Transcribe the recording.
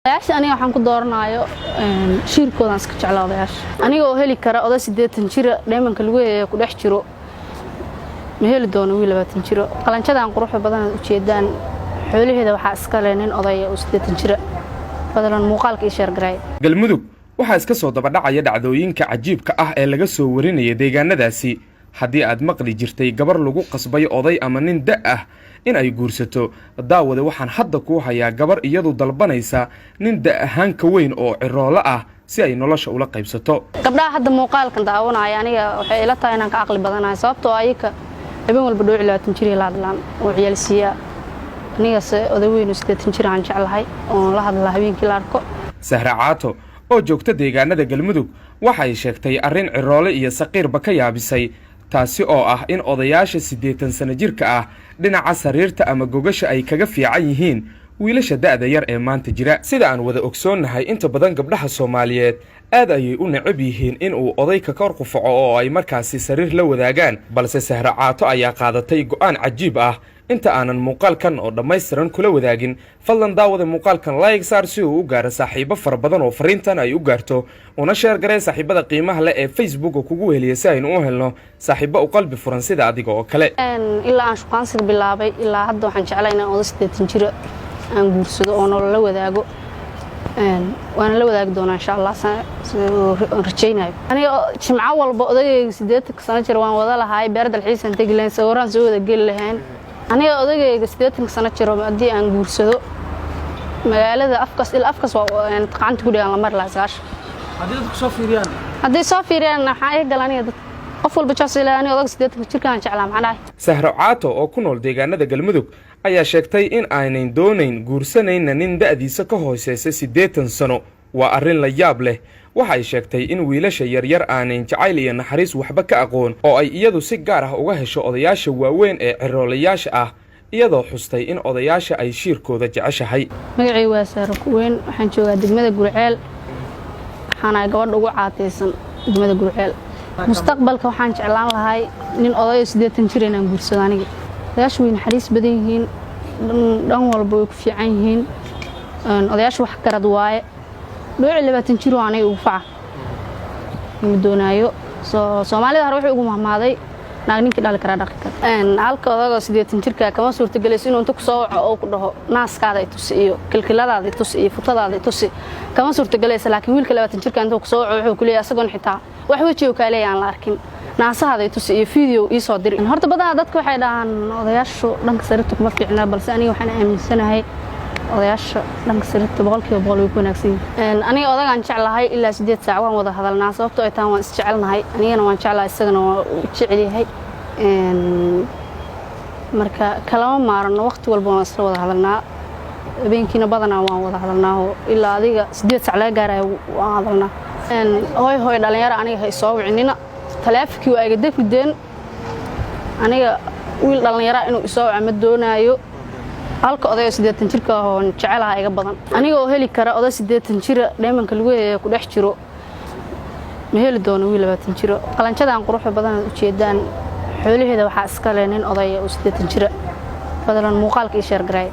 odayaasha aniga waxaan ku dooranayo shirkoodan iska jeclaa odayaasha aniga oo heli kara oday 80 jir dheemanka lagu heeyo ku dhex jiro ma heli doono wiil 20 jir qalanjadan quruxda badan u jeedaan xoolaheeda waxa iska leenin oday oo 80 jir fadlan muuqaalka ii sheer garay galmudug waxa iska soo daba dhacaya dhacdooyinka cajiibka ah ee laga soo warinayay deegaanadaasi haddii aad maqli jirtay gabar lagu qasbay oday ama nin da ah in ay guursato daawada waxaan hadda ku hayaa gabar iyadu dalbanaysa nin da ahaan ka weyn oo ciroolo ah si ay nolosha ula qaybsato gabdhaha hadda muuqaalkan daawanaya aniga waxay ila tahay inaan ka aqli badanahay sababtoo ayka habeen walba dhooc 20 jir la hadlaan oo ciyaalsiya aniga oday weyn 80 jir aan jeclahay oo la hadla habeenkii la arko Sahra Caato oo joogta deegaanada galmudug waxay sheegtay arrin ciroole iyo saqiirba ka yaabisay taasi oo ah in odayaasha 80 sano jirka ah dhinaca sariirta ama gogasha ay kaga fiican yihiin wiilasha da'da yar ee maanta jira sida aan wada ogsoonnahay inta badan gabdhaha Soomaaliyeed aad ayay u necab yihiin in uu oday ka kor qufaco oo ay markaasi sariir la wadaagaan balse Sahra Caato ayaa qaadatay go'aan cajiib ah inta aanan muuqaalkan oo dhammaystiran kula wadaagin fadlan daawada muuqaalkan like saar si uu u gaaro saaxiibo fara badan oo fariintan ay u gaarto una share garee saaxiibada qiimaha leh ee Facebook oo kugu weheliya si aynu u helno saaxiibo u qalbi furan sida adiga oo kale ilaa aan shaqaansiga bilaabay ilaa hadda waxaan jeclahay inaan oday 80 jir aan guursado oo nolol la wadaago waana la wadaagi doonaa insha Allah rajaynayo aniga jimco walba odayga 80 sano jir waan wada lahaay beer dalxiisan tagi lahayn sawiraan soo wada gali lahayn aniga odayga 80 sano jir hadii aan guursado magaalada afkas waa qacanta ku dhigan la mar la saash hadii soo fiiriyaan waxa ay galaniga dad qof walba jaasilani odag 80 jirkaan jeclaa macnahay Sahra Caato oo ku nool deegaanada galmudug ayaa sheegtay in aanay doonayn guursanayna nin da'diisa ka hooseysa 80 sano waa arrin la yaab leh waxay sheegtay in wiilasha yaryar aanay jacayl iyo naxariis waxba ka aqoon oo ay iyadu si gaar ah uga hesho odayaasha waaweyn ee ciroolayaasha ah iyadoo xustay in odayaasha ay shirkooda jeceshahay magacay waa Sahra Kuweyn waxaan joogaa degmada Gurceel waxaan gabadh ugu caateysan degmada Gurceel mustaqbalka waxaan jeclaan lahay nin oday 80 jir inaan guursado aniga odayaashu way naxariis badan yihiin dhan walba way ku fiican yihiin odayaashu wax karad waaye dhooc 20 jir aanay ugu faca mudoonayo Soomaalida hore wuxuu ugu mahmaaday naag ninkii dhali kara dhaqi kara halka odaga 80 jirka kama suurtagelayso inuu inta ku soo waco oo ku dhaho naaskaada ay tusi iyo kilkiladaada ay tusi iyo futadaada ay tusi kama suurtagelayso laakiin wiilka 20 jirka inta ku soo waco wuxuu ku leeyahay asagoon xitaa wax wajiga ka leeyaan la arkin naasahaada ay tusi iyo video ii soo diray horta badan dadku waxay dhahaan odayaashu dhanka sariirta kuma fiicna balse aniga waxaan aaminsanahay odayaasha dhanka sariirta boqolkiiba boqol way ku wanaagsan yihiin aniga odagaan jeclahay ilaa 8 saac waan wada hadalnaa sababtoo ay taan waan is jecelnahay anigana waan jeclahay isagana waan jecel yahay marka kalama maarno waqti walba waan isla wada hadalnaa habeenkiina badanaa waan wada hadalnaa ilaa adiga 8 saac laga gaarayo waan hadalnaa hooy dhalinyaro aniga hay soo wicinina taleefankii waa iga dafideen aniga wiil dhalinyaro inuu isoo waco ma doonaayo halka oday 80 jirka oo jecelaha iga badan aniga oo heli kara oday 80 jir dheemanka lagu heeyo ku dhex jiro ma heli doono wiil 20 jir qalanjadan quruxda badan u jeedaan xoolaheeda waxa iska leenin oday oo 80 jir fadlan muuqaalka ii sheer garay